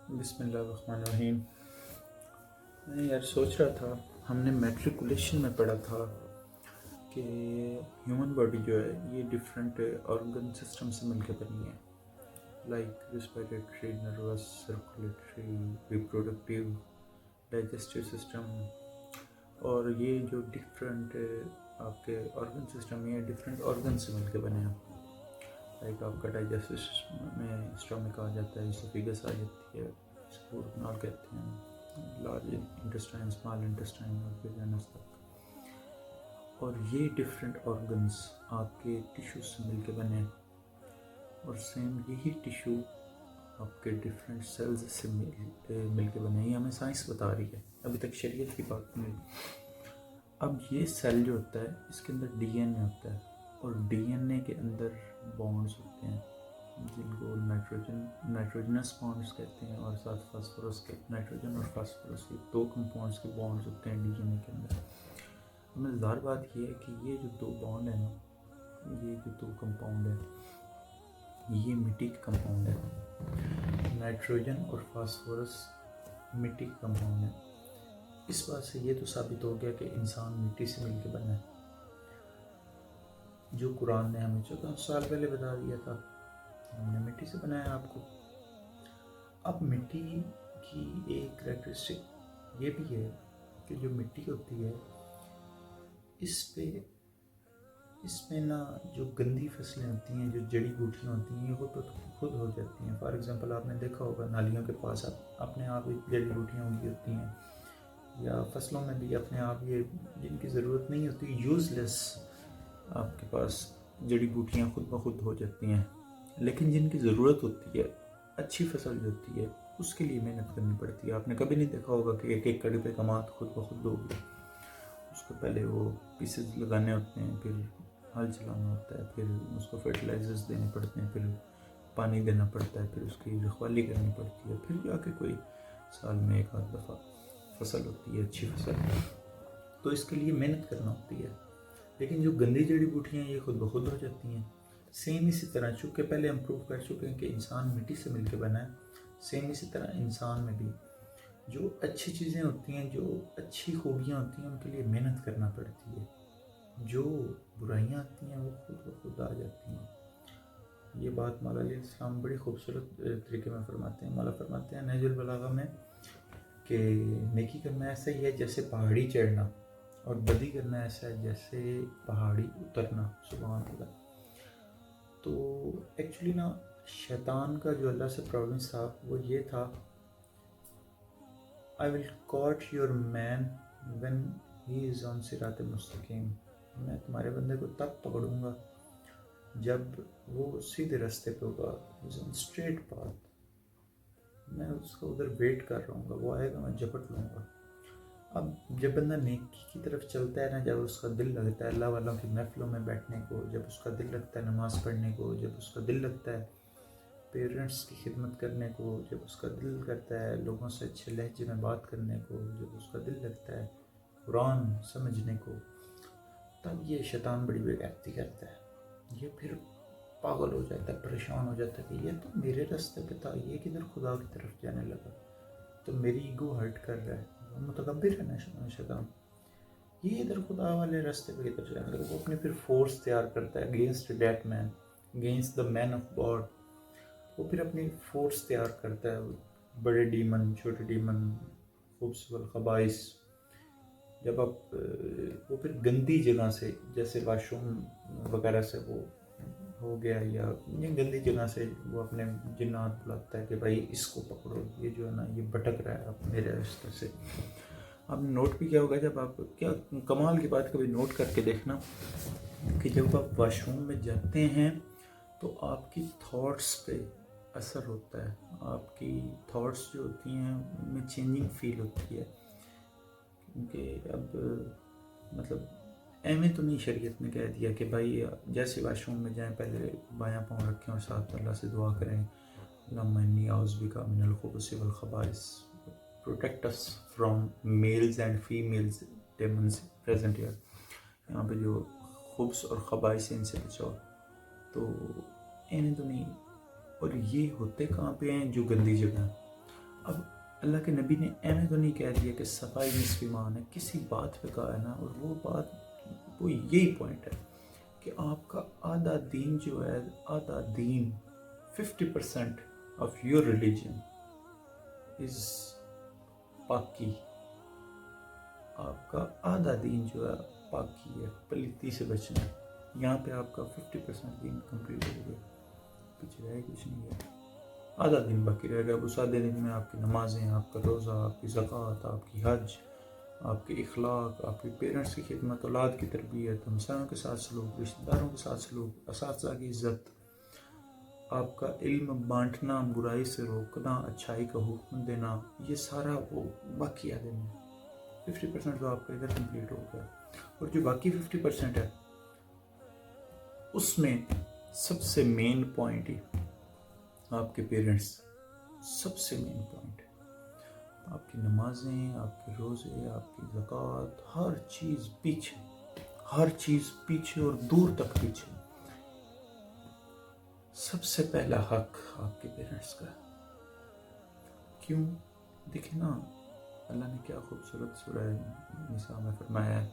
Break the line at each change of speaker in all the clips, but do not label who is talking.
بسم اللہ الرحمن الرحیم۔ میں یار سوچ رہا تھا، ہم نے میٹریکولیشن میں پڑھا تھا کہ ہیومن باڈی جو ہے یہ ڈفرینٹ آرگن سسٹم سے مل کے بنی ہے، like respiratory, nervous, circulatory, reproductive, digestive system, اور یہ جو ڈفرینٹ آپ کے آرگن سسٹم یہ ڈفرینٹ آرگن سے مل کے بنے ہیں۔ لائک آپ کا ڈائجسٹو سسٹم میں اسٹمک آ جاتا ہے، اسوفیگس آ جاتی ہے، اس کو کنال کہتے ہیں، لارج انٹسٹائن، اسمال انٹسٹائن اور پھر انس تک۔ اور یہ ڈفرینٹ آرگنس آپ کے ٹیشو سے مل کے بنے ہیں، اور سیم یہی ٹیشو آپ کے ڈفرینٹ سیلز سے مل کے بنے ہیں۔ یہ ہمیں سائنس بتا رہی ہے، ابھی تک شریعت کی بات نہیں ہوئی۔ اب یہ سیل جو ہوتا ہے اس کے اندر ڈی این اے ہوتا ہے، اور ڈی این اے کے اندر بانڈز ہوتے ہیں جن کو نائٹروجنس بانڈز کہتے ہیں، اور ساتھ فاسفورس کے، نائٹروجن اور فاسفورس کے دو کمپاؤنڈز کے بانڈز ہوتے ہیں ڈی این اے کے اندر۔ مزیدار بات یہ ہے کہ یہ جو دو بانڈ ہیں نا، یہ جو دو کمپاؤنڈ ہیں یہ مٹی کے کمپاؤنڈ ہیں۔ نائٹروجن اور فاسفورس مٹی کے کمپاؤنڈ ہیں۔ اس بات سے یہ تو ثابت ہو گیا کہ انسان مٹی سے مل کے بنا ہے، جو قرآن نے ہمیں 14 سال پہلے بتا دیا تھا، ہم نے مٹی سے بنایا آپ کو۔ اب مٹی کی ایک کریکٹرسٹک یہ بھی ہے کہ جو مٹی ہوتی ہے اس میں نا جو گندی فصلیں ہوتی ہیں، جو جڑی بوٹیاں ہوتی ہیں، یہ خود ہو جاتی ہیں۔ فار ایگزامپل آپ نے دیکھا ہوگا نالیوں کے پاس اپنے آپ ہی جڑی بوٹیاں ہوئی ہوتی ہیں، یا فصلوں میں بھی اپنے آپ یہ جن کی ضرورت نہیں ہوتی، یوز لیس آپ کے پاس جڑی بوٹیاں خود بخود ہو جاتی ہیں۔ لیکن جن کی ضرورت ہوتی ہے، اچھی فصل جو ہوتی ہے، اس کے لیے محنت کرنی پڑتی ہے۔ آپ نے کبھی نہیں دیکھا ہوگا کہ ایک ایک کڑی پہ کماد خود بخود ہوگی، اس کو پہلے وہ پیسز لگانے ہوتے ہیں، پھر ہل چلانا ہوتا ہے، پھر اس کو فرٹیلائزرز دینے پڑتے ہیں، پھر پانی دینا پڑتا ہے، پھر اس کی رکھوالی کرنی پڑتی ہے، پھر جا کے کوئی سال میں ایک آدھ دفعہ فصل ہوتی ہے، اچھی فصل۔ تو اس کے لیے محنت کرنا ہوتی ہے۔ لیکن جو گندی جڑی بوٹیاں یہ خود بخود ہو جاتی ہیں۔ سیم اسی طرح، چونکہ پہلے ہم پروف کر چکے ہیں کہ انسان مٹی سے مل کے بنا ہے، سیم اسی طرح انسان میں بھی جو اچھی چیزیں ہوتی ہیں، جو اچھی خوبیاں ہوتی ہیں، ان کے لیے محنت کرنا پڑتی ہے۔ جو برائیاں آتی ہیں وہ خود بخود آ جاتی ہیں۔ یہ بات مولا علیہ السلام بڑی خوبصورت طریقے میں فرماتے ہیں۔ مولا فرماتے ہیں نہج البلاغہ میں کہ نیکی کرنا ایسا ہی ہے جیسے پہاڑی چڑھنا، اور بدی کرنا ایسا ہے جیسے پہاڑی اترنا۔ سبحان اللہ۔ تو ایکچولی نا شیطان کا جو اللہ سے پرومس تھا وہ یہ تھا، I will catch your man when he is on صراط مستقیم۔ میں تمہارے بندے کو تب پکڑوں گا جب وہ سیدھے راستے پہ ہوگا، is on straight path۔ میں اس کو ادھر ویٹ کر رہا ہوں گا، وہ آئے گا، میں جھپٹ لوں گا۔ اب جب بندہ نیکی کی طرف چلتا ہے نا، جب اس کا دل لگتا ہے اللہ والوں کی محفلوں میں بیٹھنے کو، جب اس کا دل لگتا ہے نماز پڑھنے کو، جب اس کا دل لگتا ہے پیرنٹس کی خدمت کرنے کو، جب اس کا دل کرتا ہے لوگوں سے اچھے لہجے میں بات کرنے کو، جب اس کا دل لگتا ہے قرآن سمجھنے کو، تب یہ شیطان بڑی بےغیرتی کرتا ہے۔ یہ پھر پاگل ہو جاتا ہے، پریشان ہو جاتا ہے کہ یہ تو میرے راستے پہ تھا، یہ کدھر خدا کی طرف جانے لگا، تو میری ایگو ہرٹ کر رہا ہے۔ متکبر ہے نا شیطان، یہ ادھر خدا والے راستے پہ کدھر جانے لگا۔ وہ اپنی پھر فورس تیار کرتا ہے against that man, against the man of God. وہ پھر اپنی فورس تیار کرتا ہے، بڑے ڈیمن، چھوٹے ڈیمن، خبث والخبائث۔ جب آپ وہ پھر گندی جگہ سے، جیسے واش روم وغیرہ سے وہ ہو گیا، یا گندی جگہ سے وہ اپنے جنات بلاتا ہے کہ بھائی اس کو پکڑو، یہ جو ہے نا یہ بھٹک رہا ہے آپ میرے راستے سے۔ آپ نے نوٹ بھی کیا ہوگا، جب آپ کیا کمال کی بات کبھی نوٹ کر کے دیکھنا کہ جب آپ واش روم میں جاتے ہیں تو آپ کی تھاٹس پہ اثر ہوتا ہے، آپ کی تھاٹس جو ہوتی ہیں ان میں چینجنگ فیل ہوتی ہے۔ کیونکہ اب مطلب ایویں تو نہیں شریعت نے کہہ دیا کہ بھائی جیسے واش روم میں جائیں پہلے بایاں پاؤں رکھیں اور ساتھ اللہ سے دعا کریں، اللہم انی اعوذ بک من الخبث والخبائث، protect us from males and females demons present here, یہاں پہ جو خبث اور خبائث ان سے بچاؤ۔ تو ایویں تو نہیں۔ اور یہ ہوتے کہاں پہ ہیں؟ جو گندی جگہ ہیں۔ اب اللہ کے نبی نے ایویں تو نہیں کہہ دیا کہ صفائی نصف ایمان ہے، کسی بات پہ کہا ہے نا، اور وہ بات وہ یہی پوائنٹ ہے کہ آپ کا آدھا دین جو ہے، آدھا دین 50% آف یور ریلیجن از پاکی. آپ کا آدھا دین جو ہے پاکی ہے، پلیتی سے بچنا ہے. یہاں پہ آپ کا 50% دین کمپلیٹ ہو گیا، پیچھے رہ کچھ نہیں ہے. آدھا دن باقی رہ گیا. اس آدھے دن میں آپ کی نمازیں، آپ کا روزہ، آپ کی زکوٰۃ، آپ کی حج، آپ کے اخلاق، آپ کے پیرنٹس کی خدمت، اولاد کی تربیت، ہمسایوں کے ساتھ سلوک، رشتہ داروں کے ساتھ سلوک، اساتذہ کی عزت، آپ کا علم بانٹنا، برائی سے روکنا، اچھائی کا حکم دینا، یہ سارا وہ باقی آدھے میں 50% تو آپ کا ادھر کمپلیٹ ہو گیا. اور جو باقی 50% ہے اس میں سب سے مین پوائنٹ ہی آپ کے پیرنٹس، سب سے مین پوائنٹ ہے. آپ کی نمازیں، آپ کے روزے، آپ کی زکوٰۃ، ہر چیز پیچھے، ہر چیز پیچھے اور دور تک پیچھے. سب سے پہلا حق آپ کے پیرنٹس کا. کیوں؟ دیکھیں نا، اللہ نے کیا خوبصورت سورہ نساء میں فرمایا ہے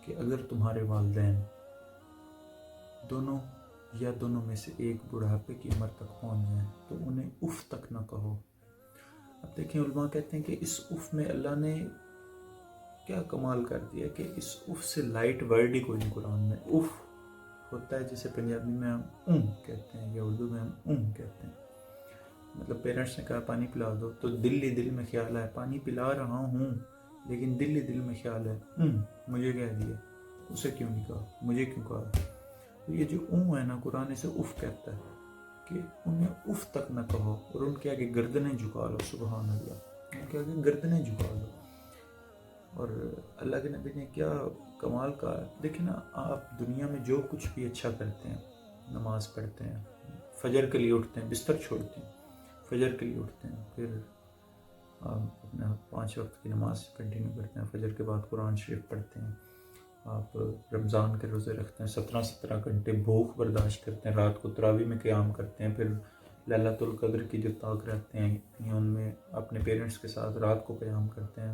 کہ اگر تمہارے والدین دونوں یا دونوں میں سے ایک بڑھاپے کی عمر تک پہنچ جائیں تو انہیں اف تک نہ کہو. اب دیکھیں، علماء کہتے ہیں کہ اس اف میں اللہ نے کیا کمال کر دیا کہ اس اف سے لائٹ ورڈ ہی کوئی نہیں قرآن میں. اف ہوتا ہے جسے پنجابی میں ہم کہتے ہیں یا اردو میں ہم کہتے ہیں. مطلب پیرنٹس نے کہا پانی پلا دو تو دل ہی دل میں خیال ہے پانی پلا رہا ہوں، لیکن دل ہی دل میں خیال ہے مجھے کہہ دیا، اسے کیوں نہیں کہا، مجھے کیوں کہا. تو یہ جو ہے نا، قرآن اسے اف کہتا ہے کہ انہیں اف تک نہ کہو اور ان کے آگے گردنیں جھکا لو. سبحان اللہ، ان کے آگے گردنیں جھکا لو. اور اللہ کے نبی نے کیا کمال کا. دیکھیں نا، آپ دنیا میں جو کچھ بھی اچھا کرتے ہیں، نماز پڑھتے ہیں، فجر کے لیے اٹھتے ہیں، بستر چھوڑتے ہیں، فجر کے لیے اٹھتے ہیں، پھر آپ اپنے 5 وقت کی نماز کنٹینیو کرتے ہیں، فجر کے بعد قرآن شریف پڑھتے ہیں، آپ رمضان کے روزے رکھتے ہیں، 17 گھنٹے بھوک برداشت کرتے ہیں، رات کو تراویح میں قیام کرتے ہیں، پھر لیلۃ القدر کی جو طاق رہتے ہیں ان میں اپنے پیرنٹس کے ساتھ رات کو قیام کرتے ہیں،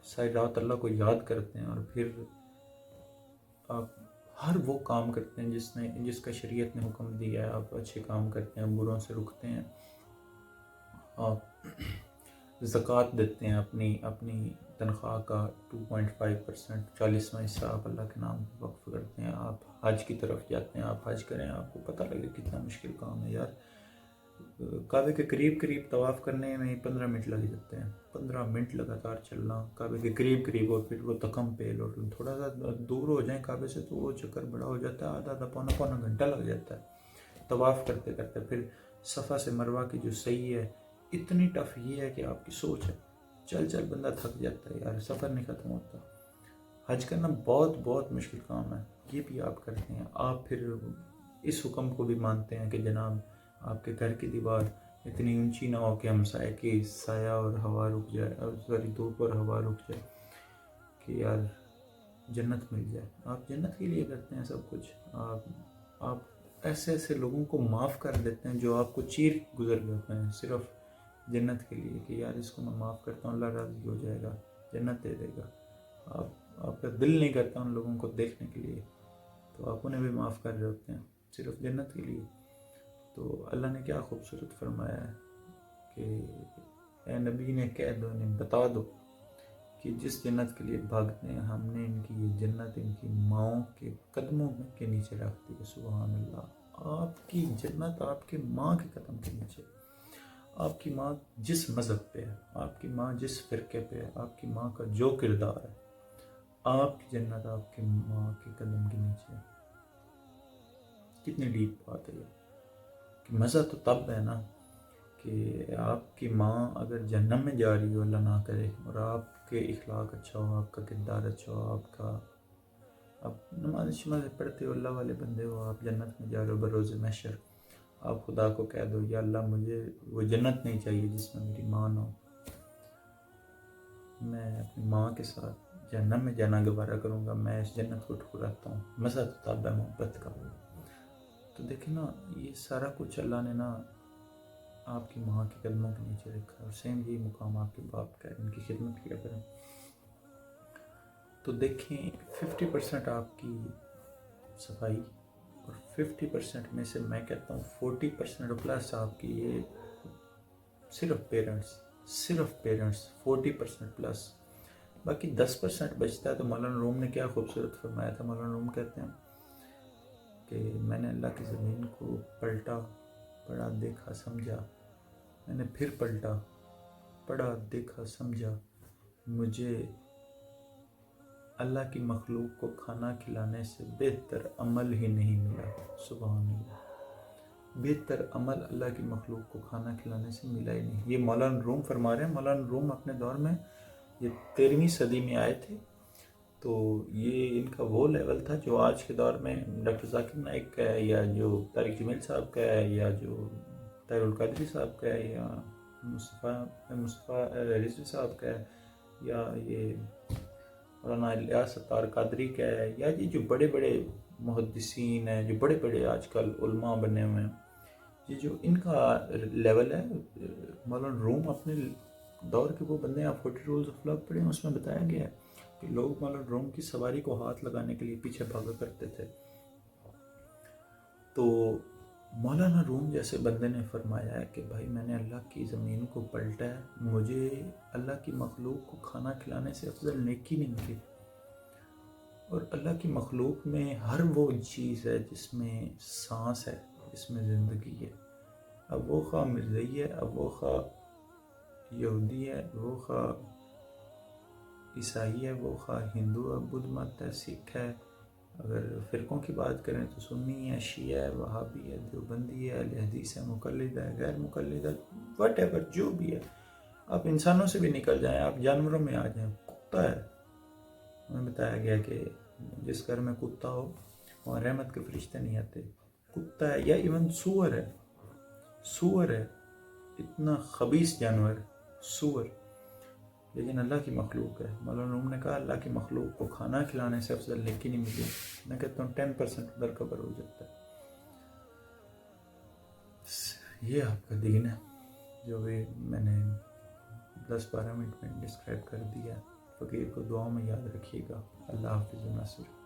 ساری رات اللہ کو یاد کرتے ہیں، اور پھر آپ ہر وہ کام کرتے ہیں جس کا شریعت نے حکم دیا ہے. آپ اچھے کام کرتے ہیں، بروں سے رکتے ہیں، آپ زکوٰۃ دیتے ہیں، اپنی تنخواہ کا 2.5% 40واں حصہ آپ اللہ کے نام وقف کرتے ہیں. آپ حج کی طرف جاتے ہیں، آپ حج کریں. آپ کو پتہ لگے کتنا مشکل کام ہے یار. کعبے کے قریب طواف کرنے میں 15 منٹ لگ جاتے ہیں، 15 منٹ لگاتار چلنا کعبے کے قریب، اور پھر وہ تکم پیل، اور تھوڑا سا دور ہو جائیں کعبے سے تو وہ چکر بڑا ہو جاتا ہے، آدھا پونا گھنٹہ لگ جاتا ہے طواف کرتے کرتے. پھر صفا سے مروہ کی جو صحیح ہے اتنی ٹف یہ ہے کہ آپ کی سوچ ہے، چل بندہ تھک جاتا ہے یار، سفر نہیں ختم ہوتا. حج کرنا بہت مشکل کام ہے، یہ بھی آپ کرتے ہیں. آپ پھر اس حکم کو بھی مانتے ہیں کہ جناب آپ کے گھر کی دیوار اتنی اونچی نہ ہو کہ ہمسائے کی سایہ اور ہوا رک جائے، دھوپ اور ہوا رک جائے، کہ یار جنت مل جائے. آپ جنت کے لیے کرتے ہیں سب کچھ. آپ ایسے لوگوں کو معاف کر دیتے ہیں جو آپ کو چیر گزر جاتے ہیں صرف جنت کے لیے، کہ یار اس کو میں معاف کرتا ہوں، اللہ راضی ہو جائے گا، جنت دے دے گا. آپ کا دل نہیں کرتا ان لوگوں کو دیکھنے کے لیے، تو آپ انہیں بھی معاف کر رہے ہوتے ہیں صرف جنت کے لیے. تو اللہ نے کیا خوبصورت فرمایا ہے کہ اے نبی نے کہہ دو، انہیں بتا دو کہ جس جنت کے لیے بھاگتے ہیں ہم نے ان کی یہ جنت ان کی ماؤں کے قدموں کے نیچے رکھ دی ہے. سبحان اللہ، آپ کی جنت آپ کے ماں کے قدم کے نیچے. آپ کی ماں جس مذہب پہ ہے، آپ کی ماں جس فرقے پہ ہے، آپ کی ماں کا جو کردار ہے، آپ کی جنت آپ کی ماں کے قدم کے نیچے ہے. کتنی ڈیپ بات ہے یہ. کہ مزہ تو تب ہے نا کہ آپ کی ماں اگر جہنم میں جا رہی ہو، اللہ نہ کرے، اور آپ کے اخلاق اچھا ہو، آپ کا کردار اچھا ہو، آپ نماز شماز پڑھتے ہو، اللہ والے بندے ہو، آپ جنت میں جا رہے ہو بروز محشر. آپ خدا کو کہہ دو یا اللہ مجھے وہ جنت نہیں چاہیے جس میں میری ماں نہ ہو، میں اپنی ماں کے ساتھ جہنم میں جانا گوارہ کروں گا، میں اس جنت کو ٹھکراتا ہوں. مزہ تو تب ہے محبت کا. تو دیکھیں نا، یہ سارا کچھ اللہ نے نا آپ کی ماں کے قدموں کے نیچے رکھا، اور سیم یہی مقام آپ کے باپ کا ہے، ان کی خدمت کیا کریں۔ تو دیکھیں 50% آپ کی صفائی، اور 50% میں سے میں کہتا ہوں 40% پلس آپ کی یہ صرف پیرنٹس 40% پلس، باقی 10% بچتا ہے۔ تو مولانا روم نے کیا خوبصورت فرمایا تھا، مولانا روم کہتے ہیں کہ میں نے اللہ کی زمین کو پلٹا، پڑھا، دیکھا، سمجھا، میں نے پھر پلٹا، پڑھا، دیکھا، سمجھا، مجھے اللہ کی مخلوق کو کھانا کھلانے سے بہتر عمل ہی نہیں ملا۔ سبحان اللہ، بہتر عمل اللہ کی مخلوق کو کھانا کھلانے سے ملا ہی نہیں۔ یہ مولانا روم فرما رہے ہیں۔ مولانا روم اپنے دور میں یہ 13ویں صدی میں آئے تھے، تو یہ ان کا وہ لیول تھا جو آج کے دور میں ڈاکٹر ذاکر نائک کا ہے، یا جو طارق جمیل صاحب کا ہے، یا جو طاہر القادری صاحب کا ہے، یا مصطفیٰ رضوی صاحب کا ہے، یا یہ مولانا الیاس ستار قادری کا ہے، یا یہ جو بڑے بڑے محدثین ہیں، جو بڑے بڑے آج کل علماء بنے ہوئے ہیں، یہ جو ان کا لیول ہے۔ مولانا روم اپنے دور کے وہ بندے ہیں، آپ 40 رولز آف لو پڑھیں، اس میں بتایا گیا ہے کہ لوگ مولانا روم کی سواری کو ہاتھ لگانے کے لیے پیچھے بھاگا کرتے تھے۔ تو مولانا روم جیسے بندے نے فرمایا ہے کہ بھائی میں نے اللہ کی زمین کو پلٹا ہے، مجھے اللہ کی مخلوق کو کھانا کھلانے سے افضل نیکی نہیں ملی، اور اللہ کی مخلوق میں ہر وہ چیز ہے جس میں سانس ہے، جس میں زندگی ہے، اب وہ خواہ مرزائی ہے، اب وہ خواہ یہودی ہے، وہ خواہ عیسائی ہے، وہ خواہ ہندو ہے، بدھ مت ہے، سکھ ہے، اگر فرقوں کی بات کریں تو سنی ہے، شیعہ ہے، وہابی ہے، دیوبندی ہے، اہل حدیث ہے، مقلد ہے، غیر مقلد ہے، وٹ ایور جو بھی ہے۔ آپ انسانوں سے بھی نکل جائیں، آپ جانوروں میں آ جائیں، کتا ہے، ہمیں بتایا گیا کہ جس گھر میں کتا ہو وہاں رحمت کے فرشتے نہیں آتے۔ کتا ہے، یا ایون سور ہے، اتنا خبیث جانور، سور، لیکن اللہ کی مخلوق ہے۔ مولانا روم نے کہا اللہ کی مخلوق کو کھانا کھلانے سے افضل نیکی نہیں ملی۔ میں کہتا ہوں 10% برکبر ہو جاتا ہے۔ یہ آپ کا دین ہے جو بھی میں نے 10-12 منٹ میں ڈسکرائب کر دیا۔ فقیر کو دعاؤں میں یاد رکھیے گا۔ اللہ حافظ و ناصر۔